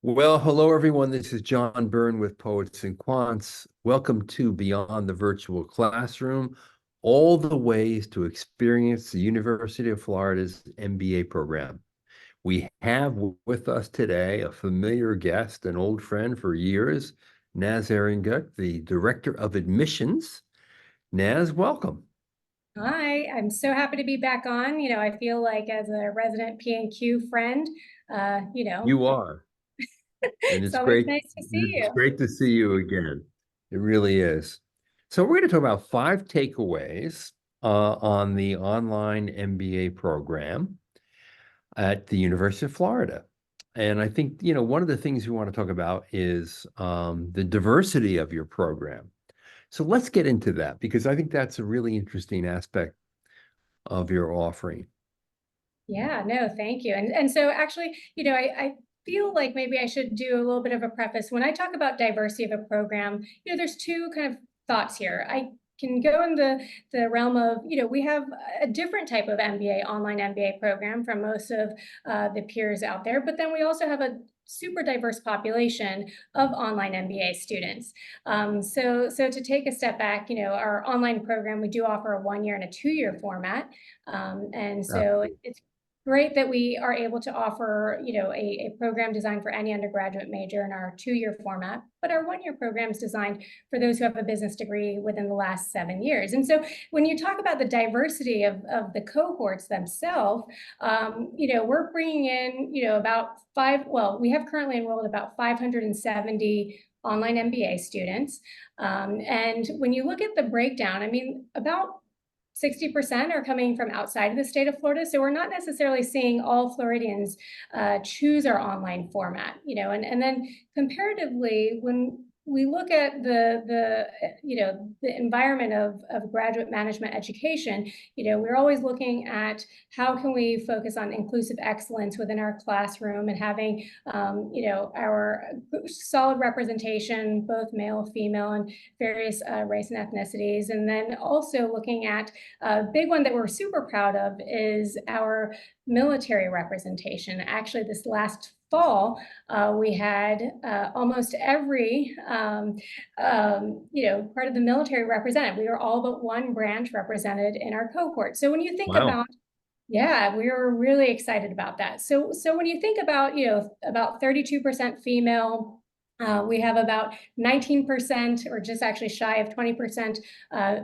Well, hello everyone. This is John Byrne with Poets and Quants. Welcome to Beyond the Virtual Classroom, all the ways to experience the University of Florida's MBA program. We have with us today a familiar guest, an old friend for years, Naz Eringut, the Director of Admissions. Naz, welcome. Hi, I'm so happy to be back on. I feel like as a resident P&Q friend, uh, you know, You are, and it's always nice to see it's you. great to see you again. It really is. So we're going to talk about five takeaways on the online MBA program at the University of Florida. And I think, one of the things we want to talk about is the diversity of your program. So let's get into that because I think that's a really interesting aspect of your offering. Yeah, no, thank you. And so actually, I feel like maybe I should do a little bit of a preface. When I talk about diversity of a program, there's two kind of thoughts here. I can go in the realm of, we have a different type of MBA, online MBA program from most of the peers out there, but then we also have a super diverse population of online MBA students. So to take a step back, our online program, we do offer a 1-year and a 2-year format. And so it's great that we are able to offer, a program designed for any undergraduate major in our 2-year format, but our 1-year program is designed for those who have a business degree within the last 7 years. And so when you talk about the diversity of the cohorts themselves, we're bringing in, we have currently enrolled about 570 online MBA students. And when you look at the breakdown, I mean, about 60% are coming from outside of the state of Florida. So we're not necessarily seeing all Floridians choose our online format, and then comparatively, when we look at the environment of graduate management education, we're always looking at how can we focus on inclusive excellence within our classroom and having, our solid representation, both male, female, and various race and ethnicities. And then also looking at a big one that we're super proud of is our military representation. Actually, this last fall, we had almost every part of the military represented. We were all but one branch represented in our cohort. So when you think Wow. about, yeah, we were really excited about that. So when you think about, about 32% female, we have about 19%, or just actually shy of 20%,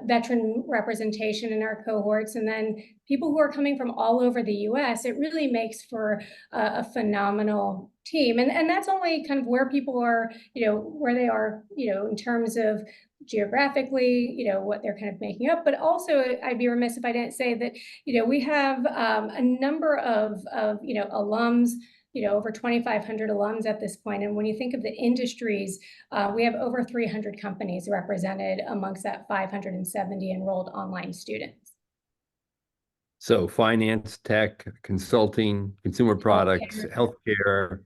veteran representation in our cohorts. And then people who are coming from all over the US, it really makes for a phenomenal team. And that's only kind of where people are, where they are, in terms of geographically, what they're kind of making up. But also, I'd be remiss if I didn't say that, we have a number of alums, over 2,500 alums at this point. And when you think of the industries, we have over 300 companies represented amongst that 570 enrolled online students. So finance, tech, consulting, consumer products, Healthcare,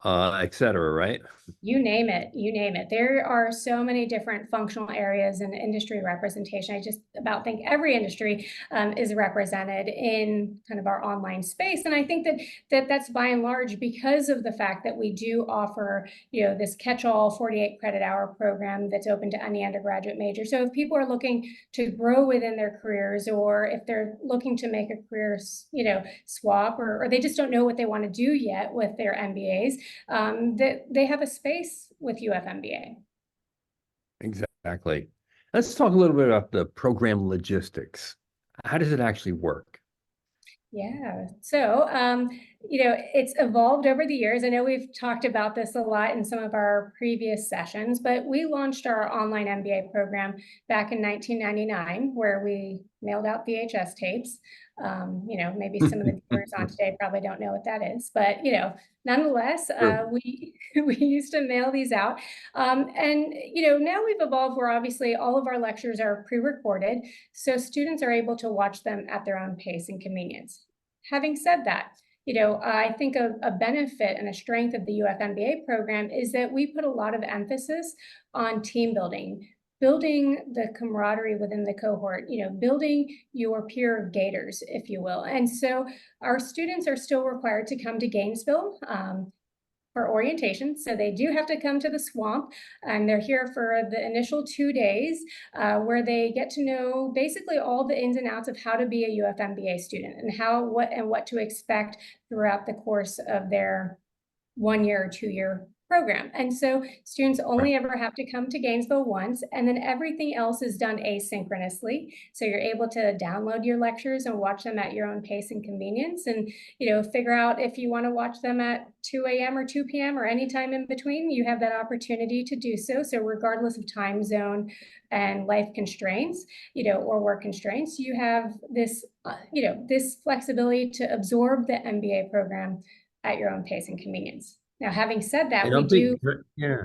healthcare, et cetera, right? you name it, you name it. There are so many different functional areas and industry representation. I just about think every industry is represented in kind of our online space. And I think that's by and large because of the fact that we do offer, this catch-all 48 credit hour program that's open to any undergraduate major. So if people are looking to grow within their careers, or if they're looking to make a career, swap, or they just don't know what they want to do yet with their MBAs, that they have a space with UFMBA. Exactly. Let's talk a little bit about the program logistics. How does it actually work? Yeah. So, it's evolved over the years. I know we've talked about this a lot in some of our previous sessions, but we launched our online MBA program back in 1999, where we mailed out VHS tapes. Maybe some of the viewers on today probably don't know what that is, but, nonetheless, Sure. we we used to mail these out. And, now we've evolved where obviously all of our lectures are pre-recorded, so students are able to watch them at their own pace and convenience. Having said that, I think a benefit and a strength of the UFMBA program is that we put a lot of emphasis on team building, building the camaraderie within the cohort, building your peer of Gators, if you will. And so our students are still required to come to Gainesville for orientation. So they do have to come to the swamp, and they're here for the initial 2 days, where they get to know basically all the ins and outs of how to be a UF MBA student and what to expect throughout the course of their 1 year or 2 year program. And so students only ever have to come to Gainesville once, and then everything else is done asynchronously. So you're able to download your lectures and watch them at your own pace and convenience, and figure out if you want to watch them at 2 a.m. or 2 p.m. or any time in between. You have that opportunity to do so. So regardless of time zone and life constraints, or work constraints, you have this, this flexibility to absorb the MBA program at your own pace and convenience. Now, having said that, And I'm thinking, yeah.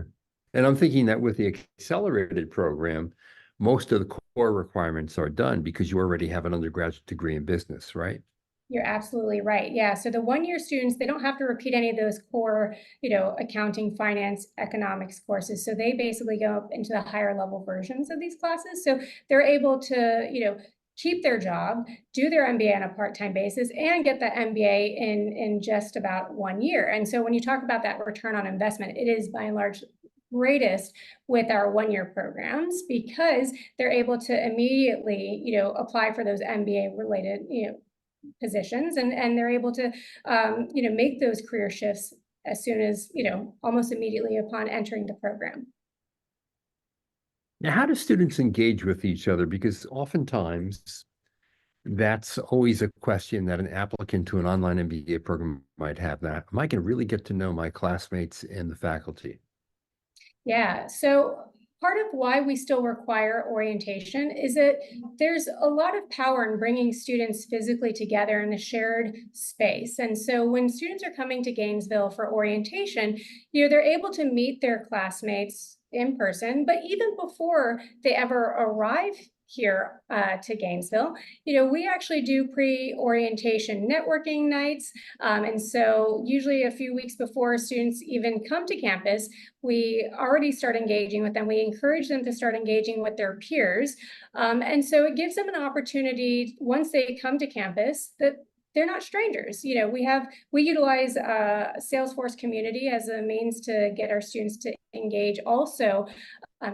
And I'm thinking that with the accelerated program, most of the core requirements are done because you already have an undergraduate degree in business, right? You're absolutely right. Yeah. So the 1 year students, they don't have to repeat any of those core, accounting, finance, economics courses. So they basically go up into the higher level versions of these classes. So they're able to, keep their job, do their MBA on a part-time basis, and get that MBA in just about 1 year. And so when you talk about that return on investment, it is by and large greatest with our 1 year programs, because they're able to immediately, apply for those MBA related, positions, and they're able to, make those career shifts as soon as, almost immediately upon entering the program. Now, how do students engage with each other? Because oftentimes that's always a question that an applicant to an online MBA program might have. That am I going to really get to know my classmates and the faculty? Yeah, so part of why we still require orientation is that there's a lot of power in bringing students physically together in a shared space. And so when students are coming to Gainesville for orientation, they're able to meet their classmates in person, but even before they ever arrive here to Gainesville, we actually do pre-orientation networking nights. And so usually a few weeks before students even come to campus, we already start engaging with them. We encourage them to start engaging with their peers. And so it gives them an opportunity once they come to campus that they're not strangers. We utilize Salesforce Community as a means to get our students to engage also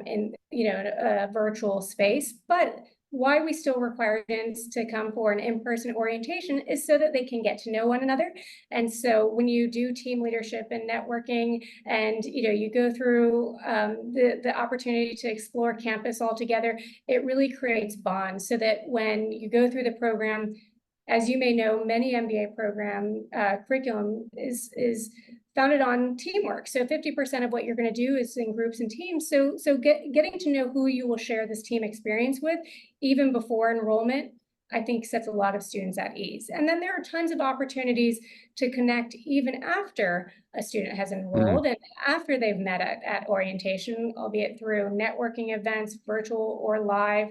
in a virtual space. But why we still require students to come for an in-person orientation is so that they can get to know one another. And so when you do team leadership and networking, and you go through the opportunity to explore campus altogether, it really creates bonds, so that when you go through the program, as you may know, many MBA program curriculum is founded on teamwork. So 50% of what you're going to do is in groups and teams. So getting to know who you will share this team experience with, even before enrollment, I think sets a lot of students at ease. And then there are tons of opportunities to connect even after a student has enrolled and after they've met at orientation, albeit through networking events, virtual or live.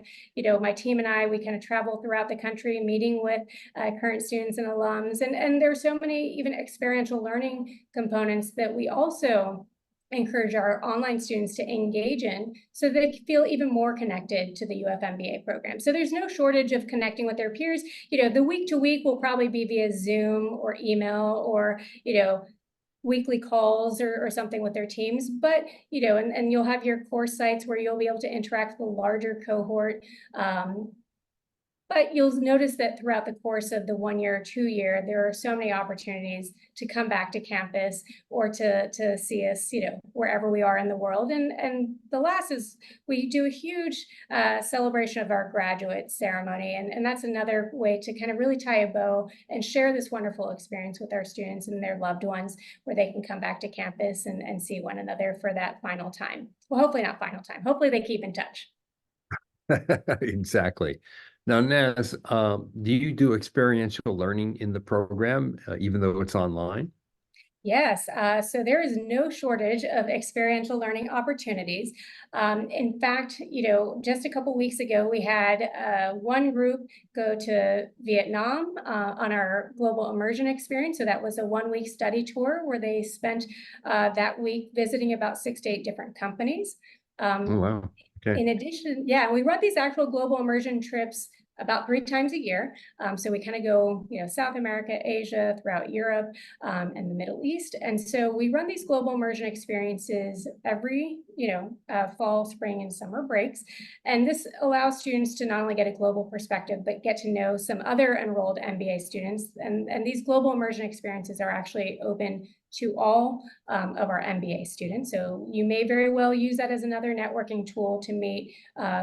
My team and I, we kind of travel throughout the country meeting with current students and alums. And there's so many even experiential learning components that we also encourage our online students to engage in, so they feel even more connected to the UF MBA program. So there's no shortage of connecting with their peers. The week to week will probably be via Zoom or email or, weekly calls or something with their teams, but, and you'll have your course sites where you'll be able to interact with a larger cohort. But you'll notice that throughout the course of the 1 year or 2 year, there are so many opportunities to come back to campus or to see us, wherever we are in the world. And the last is we do a huge celebration of our graduate ceremony. And that's another way to kind of really tie a bow and share this wonderful experience with our students and their loved ones, where they can come back to campus and see one another for that final time. Well, hopefully not final time. Hopefully they keep in touch. Exactly. Now, Naz, do you do experiential learning in the program, even though it's online? Yes, so there is no shortage of experiential learning opportunities. In fact, just a couple weeks ago, we had one group go to Vietnam on our global immersion experience. So that was a 1 week study tour where they spent that week visiting about 6 to 8 different companies. Oh, wow. Okay. In addition, yeah, we run these actual global immersion trips about 3 times a year. So we kind of go, South America, Asia, throughout Europe, and the Middle East. And so we run these global immersion experiences every, fall, spring, and summer breaks. And this allows students to not only get a global perspective, but get to know some other enrolled MBA students. And these global immersion experiences are actually open to all of our MBA students. So you may very well use that as another networking tool to meet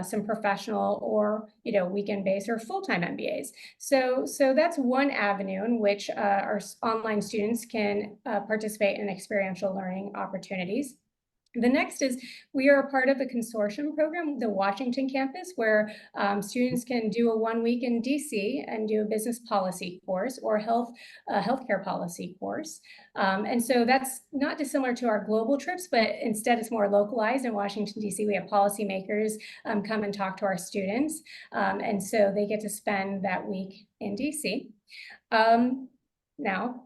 some professional or weekend-based or full-time MBAs. So that's one avenue in which our online students can participate in experiential learning opportunities. The next is we are a part of a consortium program, the Washington campus, where students can do a 1 week in DC and do a business policy course or healthcare policy course. And so that's not dissimilar to our global trips, but instead it's more localized. In Washington, DC, we have policymakers come and talk to our students. And so they get to spend that week in DC. Now,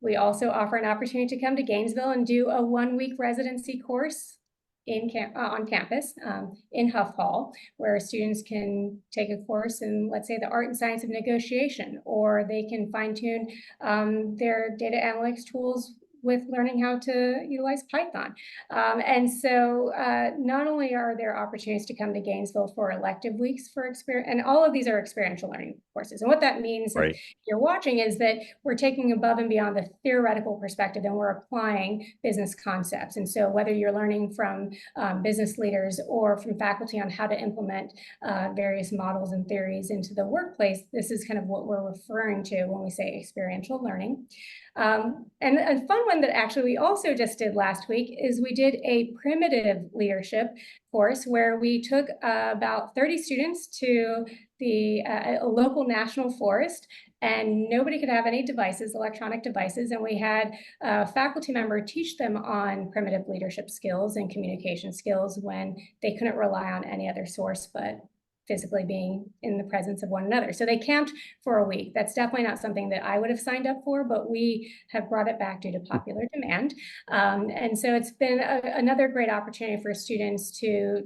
we also offer an opportunity to come to Gainesville and do a 1 week residency course on campus in Huff Hall, where students can take a course in, let's say, the art and science of negotiation, or they can fine-tune their data analytics tools with learning how to utilize Python. And so not only are there opportunities to come to Gainesville for elective weeks for experience, and all of these are experiential learning courses. And what that means, Right. if you're watching, is that we're taking above and beyond the theoretical perspective and we're applying business concepts. And so whether you're learning from business leaders or from faculty on how to implement various models and theories into the workplace, this is kind of what we're referring to when we say experiential learning. And a fun one that actually we also just did last week is we did a primitive leadership course where we took about 30 students to a local national forest, and nobody could have any devices, electronic devices. And we had a faculty member teach them on primitive leadership skills and communication skills when they couldn't rely on any other source but physically being in the presence of one another. So they camped for a week. That's definitely not something that I would have signed up for, but we have brought it back due to popular demand. And so it's been another great opportunity for students to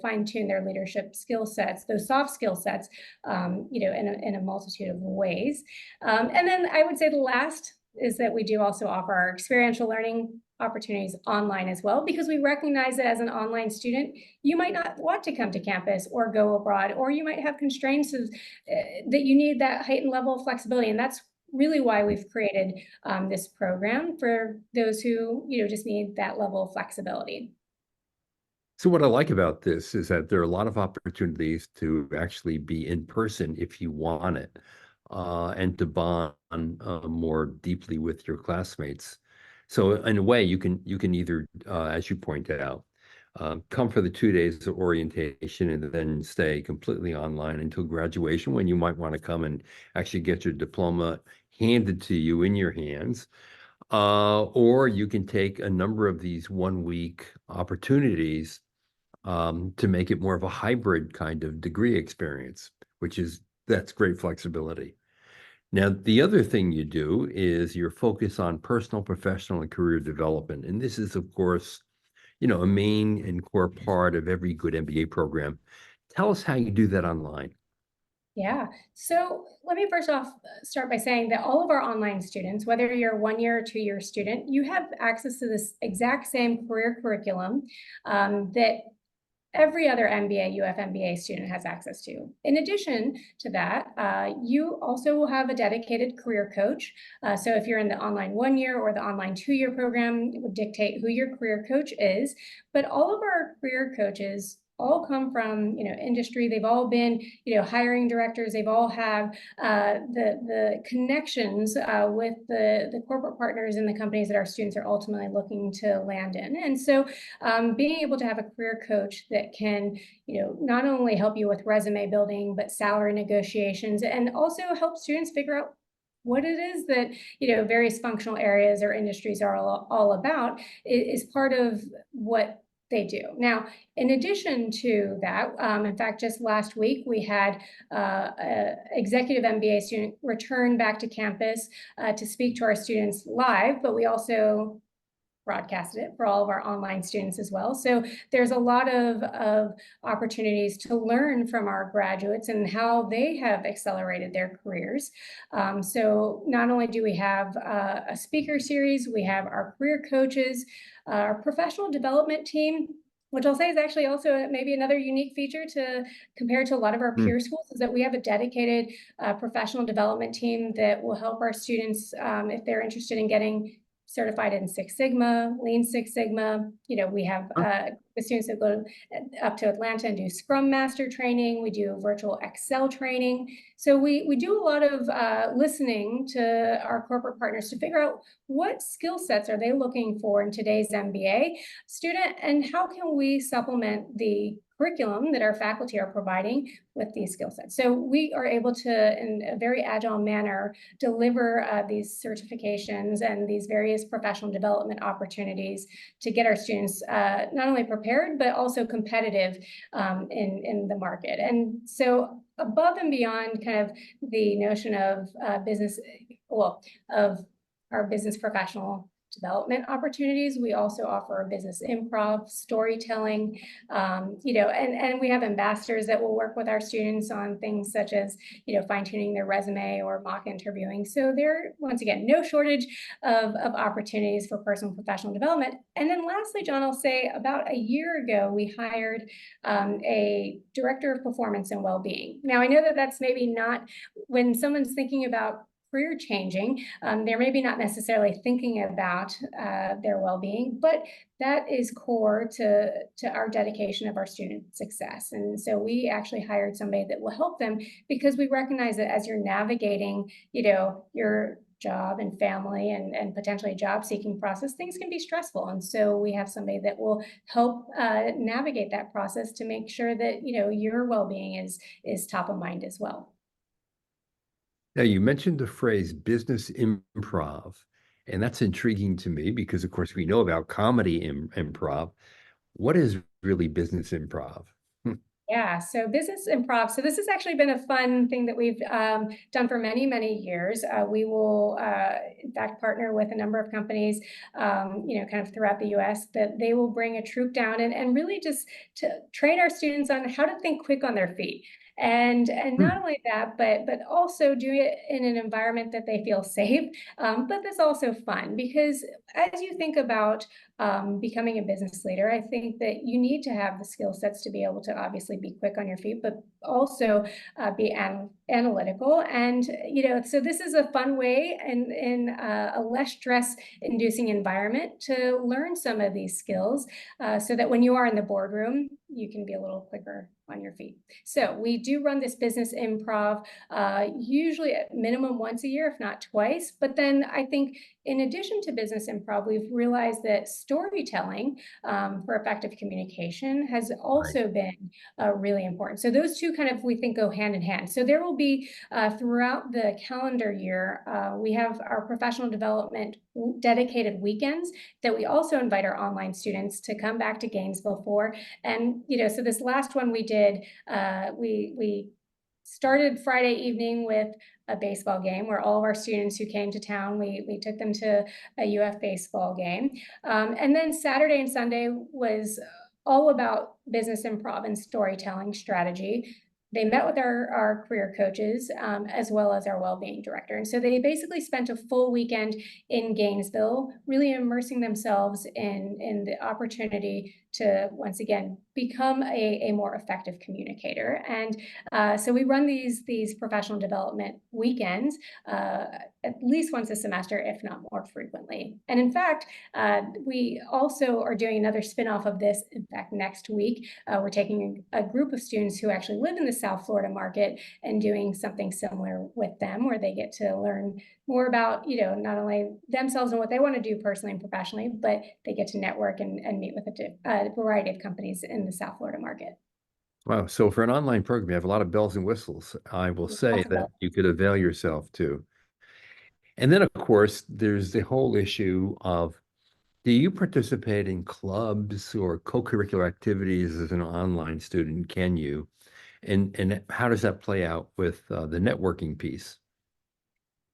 fine tune their leadership skill sets, those soft skill sets, in a multitude of ways. And then I would say the last is that we do also offer our experiential learning opportunities online as well, because we recognize that as an online student, you might not want to come to campus or go abroad, or you might have constraints that you need that heightened level of flexibility. And that's really why we've created this program for those who just need that level of flexibility. So what I like about this is that there are a lot of opportunities to actually be in person if you want it, and to bond more deeply with your classmates. So in a way, you can either, as you pointed out, come for the 2 days of orientation and then stay completely online until graduation, when you might want to come and actually get your diploma handed to you in your hands. Or you can take a number of these 1 week opportunities to make it more of a hybrid kind of degree experience, that's great flexibility. Now, the other thing you do is your focus on personal, professional, and career development. And this is, of course, a main and core part of every good MBA program. Tell us how you do that online. Yeah. So let me first off start by saying that all of our online students, whether you're a 1 year or 2 year student, you have access to this exact same career curriculum that every other MBA, UF MBA student has access to. In addition to that, you also will have a dedicated career coach. So if you're in the online 1 year or the online 2 year program, it would dictate who your career coach is. But all of our career coaches all come from industry. They've all been hiring directors. They've all have the connections with the corporate partners in the companies that our students are ultimately looking to land in. And so being able to have a career coach that can not only help you with resume building, but salary negotiations, and also help students figure out what it is that various functional areas or industries are all about is part of what they do. Now, in addition to that, in fact, just last week, we had an executive MBA student return back to campus to speak to our students live, but we also broadcasted it for all of our online students as well. So there's a lot of opportunities to learn from our graduates and how they have accelerated their careers. So not only do we have a speaker series, we have our career coaches, our professional development team, which I'll say is actually also maybe another unique feature to compare to a lot of our peer schools, is that we have a dedicated professional development team that will help our students if they're interested in getting certified in Six Sigma, Lean Six Sigma. We have the students that go up to Atlanta and do Scrum Master training. We do virtual Excel training. So we do a lot of listening to our corporate partners to figure out what skill sets are they looking for in today's MBA student, and how can we supplement the curriculum that our faculty are providing with these skill sets. So we are able to, in a very agile manner, deliver these certifications and these various professional development opportunities to get our students not only prepared, but also competitive in the market. And so above and beyond kind of the notion of of our business professional development opportunities, we also offer business improv, storytelling, and we have ambassadors that will work with our students on things such as, fine-tuning their resume or mock interviewing. So there, once again, no shortage of opportunities for personal and professional development. And then lastly, John, I'll say about a year ago, we hired a director of performance and well-being. Now, I know that that's maybe not, when someone's thinking about career changing, they're maybe not necessarily thinking about their well-being, but that is core to our dedication of our student success. And so we actually hired somebody that will help them, because we recognize that as you're navigating, your job and family and potentially a job seeking process, things can be stressful. And so we have somebody that will help navigate that process to make sure that, your well-being is top of mind as well. Now, you mentioned the phrase business improv, and that's intriguing to me because, of course, we know about comedy improv. What is really business improv? Yeah, so business improv. So this has actually been a fun thing that we've done for many, many years. We will, in fact, partner with a number of companies, kind of throughout the U.S. that they will bring a troupe down and really just to train our students on how to think quick on their feet. And not only that, but also do it in an environment that they feel safe, but that's also fun, because as you think about becoming a business leader, I think that you need to have the skill sets to be able to obviously be quick on your feet, but also be analytical. And, so this is a fun way and in a less stress-inducing environment to learn some of these skills so that when you are in the boardroom, you can be a little quicker on your feet. So we do run this business improv usually at minimum once a year, if not twice. But then I think in addition to business improv, we've realized that storytelling for effective communication has also been really important. So those two kind of, we think, go hand in hand. So there will be throughout the calendar year, we have our professional development dedicated weekends that we also invite our online students to come back to Gainesville for. And, so this last one we did, we started Friday evening with a baseball game where all of our students who came to town, we took them to a UF baseball game. And then Saturday and Sunday was all about business improv and storytelling strategy. They met with our career coaches as well as our well-being director. And so they basically spent a full weekend in Gainesville, really immersing themselves in the opportunity to, once again, become a more effective communicator. And so we run these professional development weekends at least once a semester, if not more frequently. And in fact, we also are doing another spinoff of this. In fact, next week, we're taking a group of students who actually live in the South Florida market and doing something similar with them, where they get to learn more about, not only themselves and what they want to do personally and professionally, but they get to network and meet with a variety of companies in the South Florida market. Wow. So for an online program, you have a lot of bells and whistles, I will say, that you could avail yourself to. And then, of course, there's the whole issue of, do you participate in clubs or co-curricular activities as an online student? Can you? And how does that play out with the networking piece?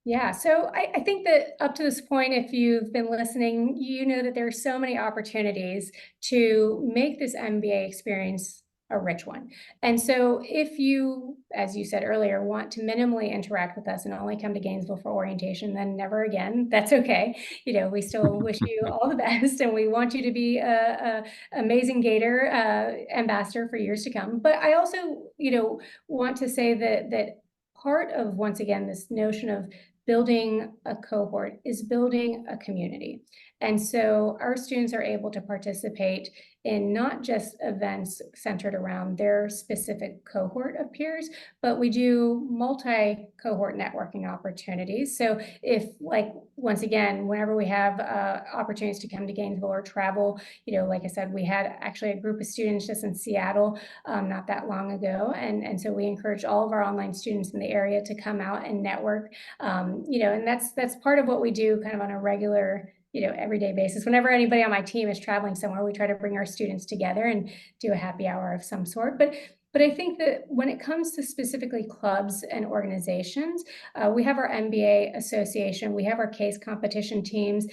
Yeah, so I think that up to this point, if you've been listening, you know that there are so many opportunities to make this MBA experience a rich one. And so if you, as you said earlier, want to minimally interact with us and only come to Gainesville for orientation, then never again. That's okay. You know, we still wish you all the best, and we want you to be a amazing Gator ambassador for years to come. But I also, want to say that part of, once again, this notion of building a cohort is building a community. And so our students are able to participate in not just events centered around their specific cohort of peers, but we do multi-cohort networking opportunities. So if, like, once again, whenever we have opportunities to come to Gainesville or travel, like I said, we had actually a group of students just in Seattle not that long ago. And so we encourage all of our online students in the area to come out and network. And that's part of what we do kind of on a regular, everyday basis. Whenever anybody on my team is traveling somewhere, we try to bring our students together and do a happy hour of some sort. But I think that when it comes to specifically clubs and organizations, we have our MBA association, we have our case competition teams,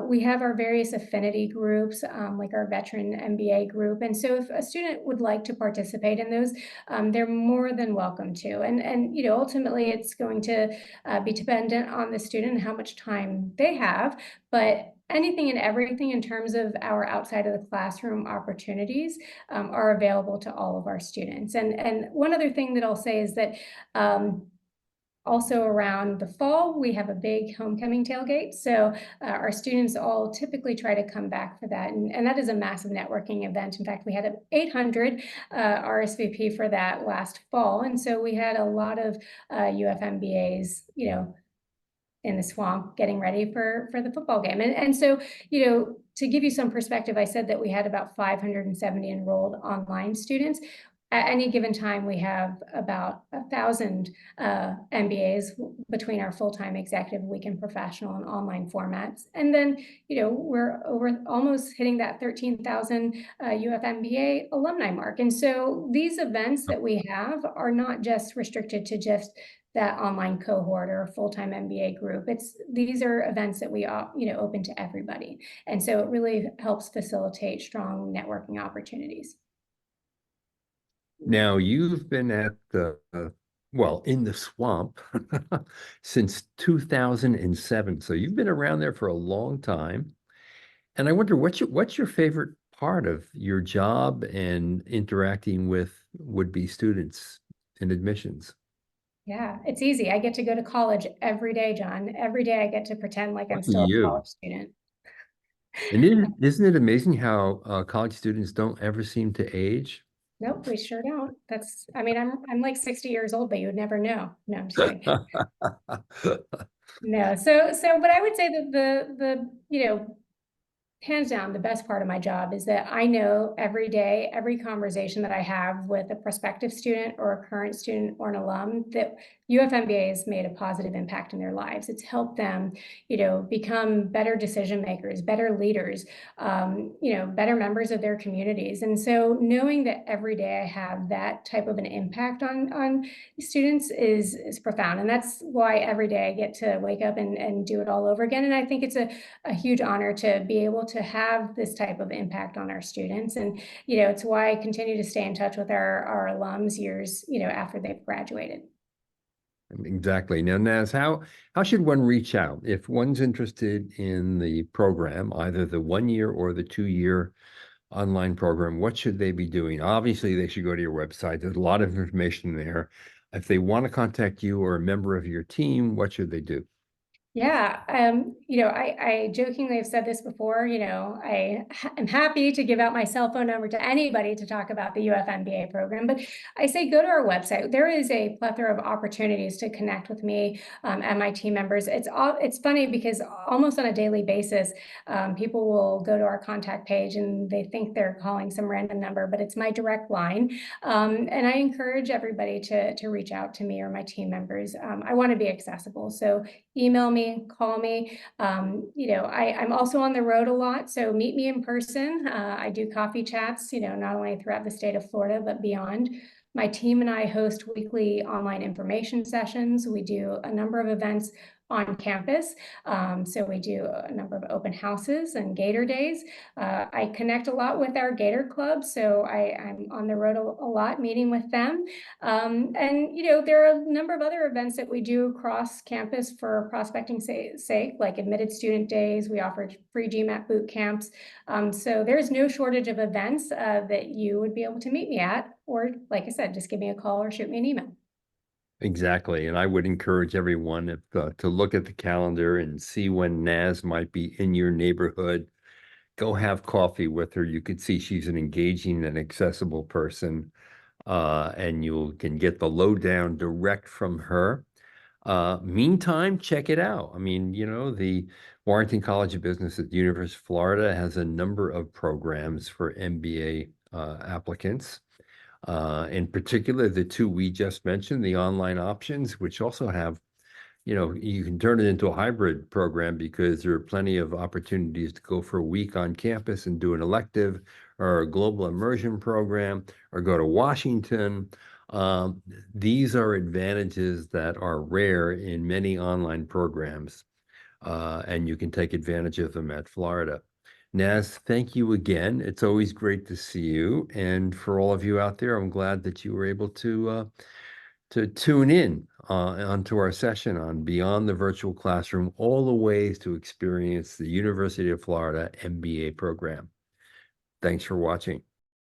we have our various affinity groups, like our veteran MBA group. And so if a student would like to participate in those, they're more than welcome to. And ultimately, it's going to be dependent on the student and how much time they have. But anything and everything in terms of our outside of the classroom opportunities are available to all of our students. And one other thing that I'll say is that also around the fall, we have a big homecoming tailgate. So our students all typically try to come back for that. And that is a massive networking event. In fact, we had 800 RSVP for that last fall. And so we had a lot of UFMBAs, in the swamp getting ready for the football game. And so, to give you some perspective, I said that we had about 570 enrolled online students. At any given time, we have about 1,000 MBAs between our full-time executive, weekend professional, and online formats. And then, we're over almost hitting that 13,000 UFMBA alumni mark. And so these events that we have are not just restricted to just that online cohort or a full-time MBA group. These are events that we open to everybody. And so it really helps facilitate strong networking opportunities. Now, you've been at well, in the swamp since 2007. So you've been around there for a long time. And I wonder what's your favorite part of your job and interacting with would-be students in admissions? Yeah, it's easy. I get to go to college every day, John. Every day I get to pretend like I'm Lucky still a you. college student. And isn't it amazing how college students don't ever seem to age? Nope, we sure don't. I mean, I'm like 60 years old, but you would never know. No, I'm just kidding. No, but I would say that hands down, the best part of my job is that I know every day, every conversation that I have with a prospective student or a current student or an alum, that UFMBA has made a positive impact in their lives. It's helped them, become better decision makers, better leaders, better members of their communities. And so knowing that every day I have that type of an impact on students is profound. And that's why every day I get to wake up and do it all over again. And I think it's a huge honor to be able to have this type of impact on our students. And, it's why I continue to stay in touch with our alums years, after they've graduated. Exactly. Now, Naz, how should one reach out if one's interested in the program, either the 1 year or the 2 year online program? What should they be doing? Obviously, they should go to your website. There's a lot of information there. If they want to contact you or a member of your team, what should they do? Yeah, I jokingly have said this before, I am happy to give out my cell phone number to anybody to talk about the UFMBA program, but I say go to our website. There is a plethora of opportunities to connect with me and my team members. It's funny because almost on a daily basis, people will go to our contact page and they think they're calling some random number, but it's my direct line. And I encourage everybody to reach out to me or my team members. I want to be accessible, so email me, call me. I'm also on the road a lot, so meet me in person. I do coffee chats, not only throughout the state of Florida, but beyond. My team and I host weekly online information sessions. We do a number of events on campus. So we do a number of open houses and Gator days. I connect a lot with our Gator club, so I'm on the road a lot meeting with them. And there are a number of other events that we do across campus for prospecting sake, like admitted student days. We offer free GMAT boot camps. So there's no shortage of events that you would be able to meet me at, or like I said, just give me a call or shoot me an email. Exactly. And I would encourage everyone to look at the calendar and see when Naz might be in your neighborhood. Go have coffee with her. You could see she's an engaging and accessible person, and you can get the lowdown direct from her. Meantime, check it out. I mean, the Warrington College of Business at the University of Florida has a number of programs for MBA applicants. In particular, the two we just mentioned, the online options, which also have, you can turn it into a hybrid program because there are plenty of opportunities to go for a week on campus and do an elective or a global immersion program or go to Washington. Um, these are advantages that are rare in many online programs, and you can take advantage of them at Florida. Naz, thank you again. It's always great to see you. And for all of you out there, I'm glad that you were able to tune in onto our session on Beyond the Virtual Classroom, all the ways to experience the University of Florida MBA program. Thanks for watching.